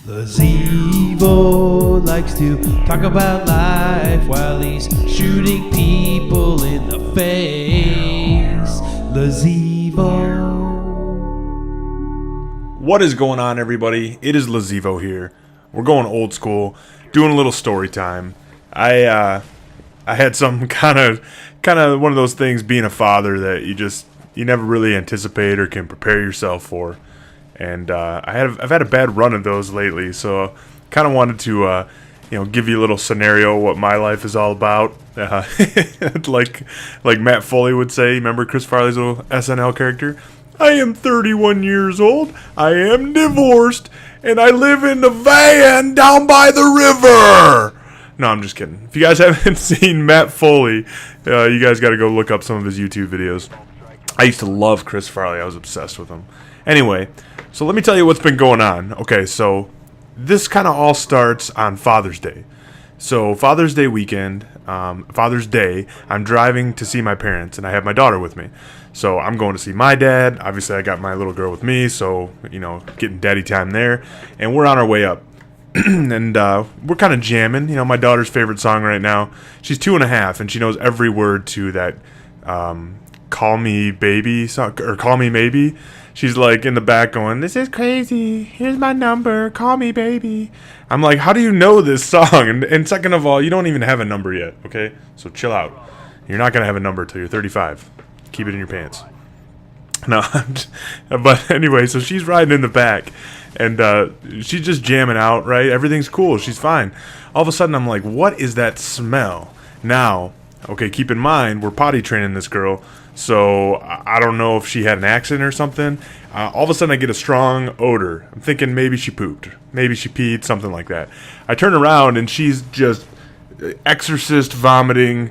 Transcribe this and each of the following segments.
Lazevo likes to talk about life while he's shooting people in the face. Lazevo. What is going on, everybody? It is Lazevo here. We're going old school, doing a little story time. I had some kind of one of those things being a father that you never really anticipate or can prepare yourself for. And I've had a bad run of those lately, so kind of wanted to give you a little scenario what my life is all about. Like Matt Foley would say. Remember Chris Farley's little SNL character? I am 31 years old. I am divorced, and I live in the van down by the river. No, I'm just kidding. If you guys haven't seen Matt Foley, you guys got to go look up some of his YouTube videos. I used to love Chris Farley. I was obsessed with him. Anyway, so let me tell you what's been going on. Okay, so this kind of all starts on Father's Day. So Father's Day weekend, Father's Day, I'm driving to see my parents, and I have my daughter with me. So I'm going to see my dad. Obviously, I got my little girl with me, so, getting daddy time there. And we're on our way up. And we're kind of jamming. My daughter's favorite song right now. She's 2.5, and she knows every word to that Call Me Baby song, or Call Me Maybe. She's like in the back going, "This is crazy. Here's my number. Call me baby." I'm like, how do you know this song? And second of all, you don't even have a number yet, okay? So chill out. You're not going to have a number till you're 35. Keep it in your pants. No, but anyway, so she's riding in the back, and she's just jamming out, right? Everything's cool. She's fine. All of a sudden, I'm like, what is that smell? Now, okay, keep in mind, we're potty training this girl, so I don't know if she had an accident or something. All of a sudden, I get a strong odor. I'm thinking maybe she pooped. Maybe she peed, something like that. I turn around, and she's just exorcist vomiting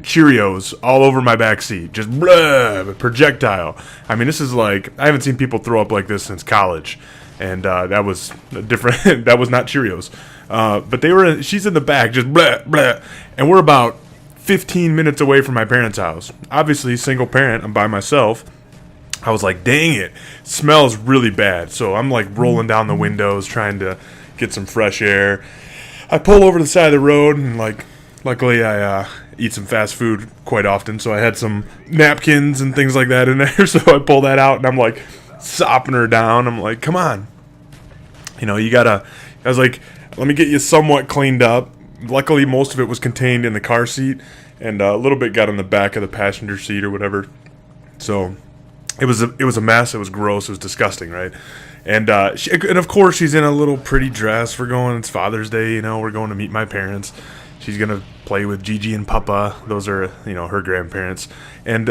Cheerios all over my back seat. Just blah, projectile. I mean, this is like, I haven't seen people throw up like this since college. And that was different. That was not Cheerios. But she's in the back, just blah, blah. And we're about 15 minutes away from my parents' house. Obviously, single parent, I'm by myself. I was like, dang it, smells really bad. So I'm like rolling down the windows, trying to get some fresh air. I pull over to the side of the road, and luckily I eat some fast food quite often, so I had some napkins and things like that in there. So I pull that out, and I'm like sopping her down. I'm like, come on. I was like, let me get you somewhat cleaned up. Luckily, most of it was contained in the car seat, and a little bit got on the back of the passenger seat or whatever. So it was a mess. It was gross. It was disgusting, right? And and of course, she's in a little pretty dress. It's Father's Day. We're going to meet my parents. She's gonna play with Gigi and Papa. Those are her grandparents. And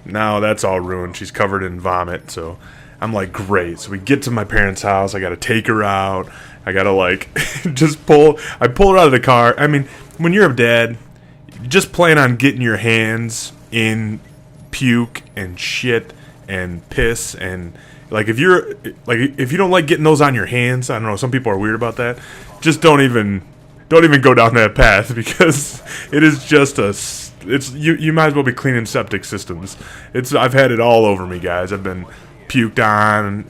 now that's all ruined. She's covered in vomit. So I'm like, great. So we get to my parents' house. I gotta take her out. I gotta I pull her out of the car. I mean, when you're a dad, just plan on getting your hands in puke and shit and piss, and if you don't like getting those on your hands, I don't know, some people are weird about that. Just don't even go down that path, because it is just you might as well be cleaning septic systems. I've had it all over me, guys. I've been puked on.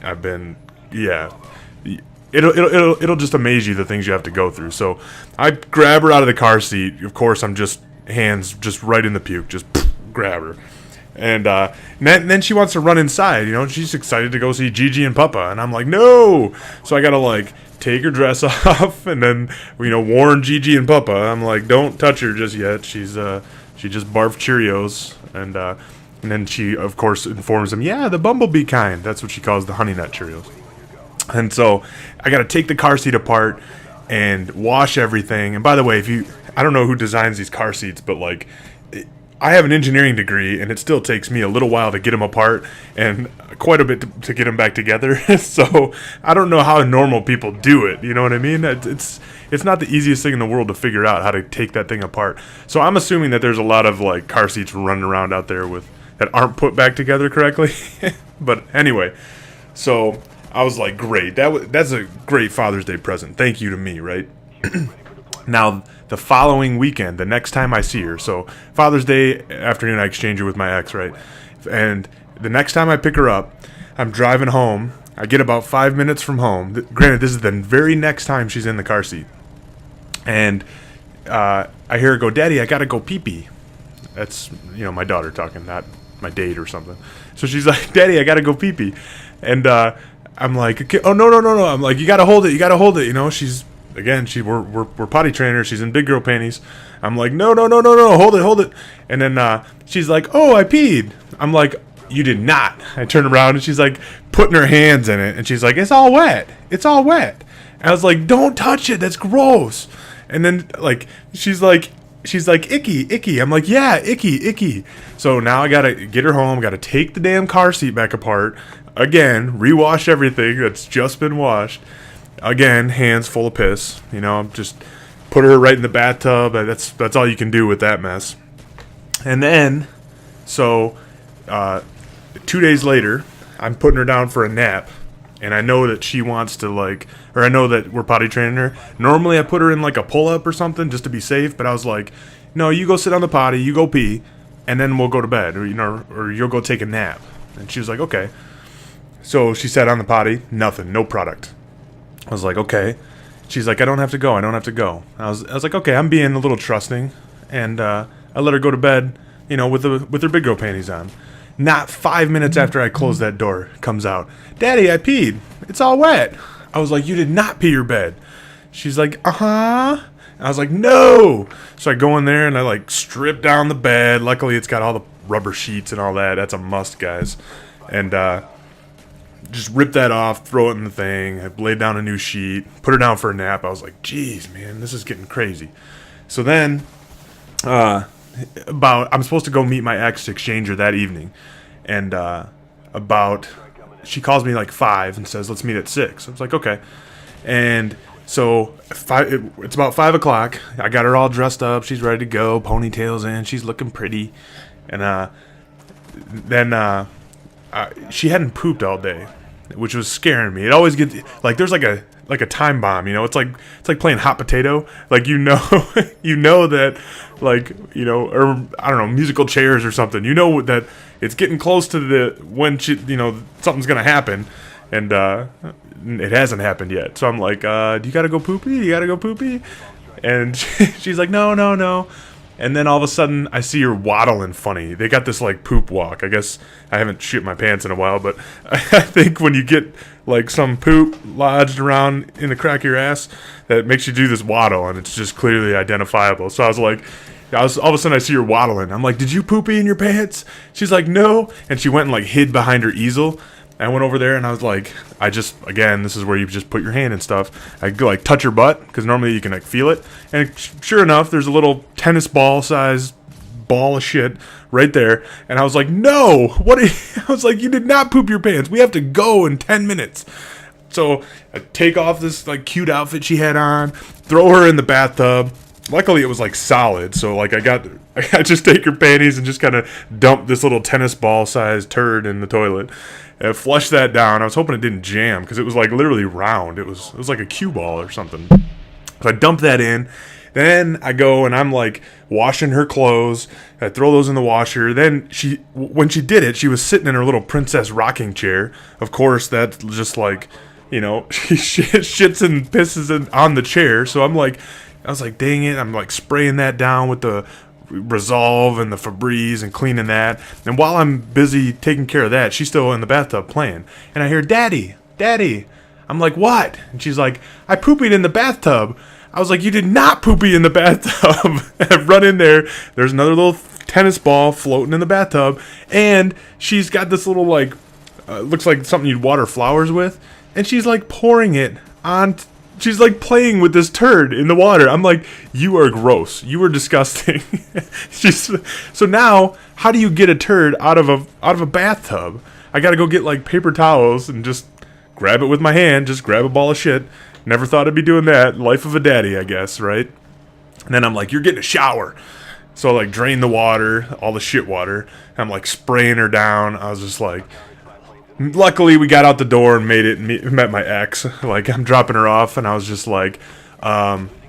It'll just amaze you, the things you have to go through. So I grab her out of the car seat. Of course, I'm just hands just right in the puke, just grab her. And then she wants to run inside. She's excited to go see Gigi and Papa, and I'm like, no. So I gotta take her dress off, and then warn Gigi and Papa. I'm like, don't touch her just yet. She just barfed Cheerios, and then she of course informs them, yeah, the bumblebee kind. That's what she calls the honey nut Cheerios. And so I got to take the car seat apart and wash everything. And by the way, I don't know who designs these car seats, but I have an engineering degree, and it still takes me a little while to get them apart and quite a bit to get them back together. So I don't know how normal people do it. You know what I mean? It's not the easiest thing in the world to figure out how to take that thing apart. So I'm assuming that there's a lot of car seats running around out there that aren't put back together correctly. But anyway, so I was like, great. That's a great Father's Day present. Thank you to me, right? Now, the following weekend, the next time I see her, so Father's Day afternoon, I exchange her with my ex, right? And the next time I pick her up, I'm driving home, I get about 5 minutes from home. Granted, this is the very next time she's in the car seat. And I hear her go, "Daddy, I gotta go pee-pee." That's, my daughter talking, not my date or something. So she's like, "Daddy, I gotta go pee-pee." And I'm like, okay, "Oh, no. I'm like, you gotta hold it. She's, again, we're potty trainers. She's in big girl panties. I'm like, no, hold it. And then she's like, "Oh, I peed." I'm like, "You did not." I turn around and she's like putting her hands in it. And she's like, "It's all wet. And I was like, "Don't touch it. That's gross." And then she's like, "Icky." I'm like, "Yeah, icky." So now I gotta get her home. Gotta take the damn car seat back apart. Again, rewash everything that's just been washed. Again, hands full of piss. Just put her right in the bathtub. That's all you can do with that mess. And then, so 2 days later, I'm putting her down for a nap. And I know that she wants to or I know that we're potty training her. Normally I put her in a pull-up or something just to be safe. But I was like, "No, you go sit on the potty, you go pee, and then we'll go to bed. Or you'll go take a nap." And she was like, "Okay." So she sat on the potty, nothing, no product. I was like, "Okay." She's like, I don't have to go. I was like, "Okay, I'm being a little trusting." And I let her go to bed, with her big girl panties on. Not 5 minutes after I closed that door, comes out, "Daddy, I peed. It's all wet." I was like, "You did not pee your bed." She's like, "Uh-huh." I was like, "No." So I go in there and I strip down the bed. Luckily, it's got all the rubber sheets and all that. That's a must, guys. And just rip that off, throw it in the thing. I laid down a new sheet, put her down for a nap. I was like, "Geez, man, this is getting crazy." So then, I'm supposed to go meet my ex to exchange her that evening, and she calls me 5 and says, "Let's meet at 6." I was like, "Okay." And so it's about 5 o'clock. I got her all dressed up. She's ready to go. Ponytails in. She's looking pretty. And then she hadn't pooped all day, which was scaring me. It always gets there's like a time bomb. It's like playing hot potato. You know that or I don't know, musical chairs or something. That it's getting close to when something's gonna happen, and it hasn't happened yet. So I'm like, "Do you gotta go poopy? And she's like, "No." And then all of a sudden, I see her waddling funny. They got this poop walk. I guess I haven't shit my pants in a while, but I think when you get some poop lodged around in the crack of your ass, that makes you do this waddle, and it's just clearly identifiable. So I was like, all of a sudden I see her waddling. I'm like, "Did you poopy in your pants?" She's like, "No," and she went and hid behind her easel. I went over there and I was like, again, this is where you just put your hand and stuff. I go touch her butt, because normally you can feel it. And sure enough, there's a little tennis ball size ball of shit right there. And I was like, "No, I was like, "You did not poop your pants. We have to go in 10 minutes. So I take off this cute outfit she had on, throw her in the bathtub. Luckily it was solid. So I just take her panties and just kind of dump this little tennis ball size turd in the toilet. And flush that down. I was hoping it didn't jam, because it was literally round. It was like a cue ball or something. So I dumped that in. Then I go and I'm washing her clothes. I throw those in the washer. Then when she did it, she was sitting in her little princess rocking chair. Of course, that's just she shits and pisses on the chair. So I was like, dang it. I'm spraying that down with the Resolve and the Febreze and cleaning that. And while I'm busy taking care of that, she's still in the bathtub playing. And I hear, "Daddy. I'm like, "What?" And she's like, "I poopied in the bathtub." I was like, "You did not poopy in the bathtub." And I run in there. There's another little tennis ball floating in the bathtub. And she's got this little looks like something you'd water flowers with. And she's pouring it on. She's playing with this turd in the water. I'm like, "You are gross. You are disgusting." So now, how do you get a turd out of a bathtub? I gotta go get paper towels and just grab it with my hand. Just grab a ball of shit. Never thought I'd be doing that. Life of a daddy, I guess, right? And then I'm like, "You're getting a shower." So drain the water, all the shit water. I'm spraying her down. I was just luckily, we got out the door and met my ex. I'm dropping her off, and I was just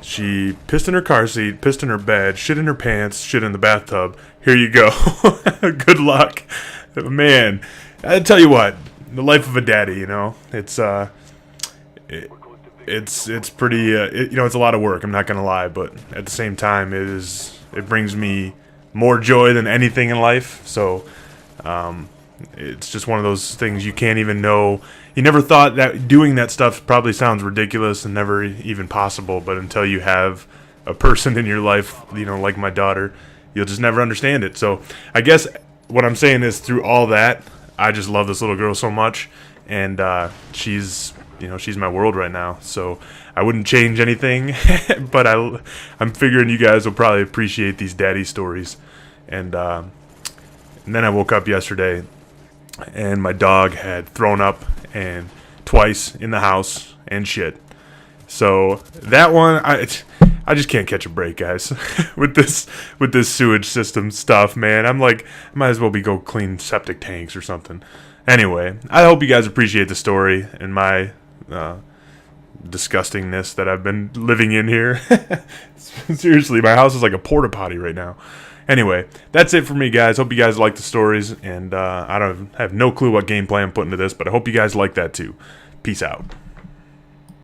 she pissed in her car seat, pissed in her bed, shit in her pants, shit in the bathtub. Here you go. Good luck. Man, I tell you what, the life of a daddy. You know, it's it's pretty. It's a lot of work. I'm not gonna lie, but at the same time, it brings me more joy than anything in life. So it's just one of those things you can't even know. You never thought that doing that stuff probably sounds ridiculous and never even possible, but until you have a person in your life, like my daughter, you'll just never understand it. So I guess what I'm saying is, through all that, I just love this little girl so much, and she's my world right now. So I wouldn't change anything, but I'm figuring you guys will probably appreciate these daddy stories. And then I woke up yesterday, and my dog had thrown up and twice in the house and shit. So that one, I just can't catch a break, guys. with this sewage system stuff, man. I'm like, I might as well go clean septic tanks or something. Anyway, I hope you guys appreciate the story and my disgustingness that I've been living in here. Seriously, my house is like a porta potty right now. Anyway, that's it for me, guys. Hope you guys like the stories, and I have no clue what gameplay I'm putting to this, but I hope you guys like that too. Peace out.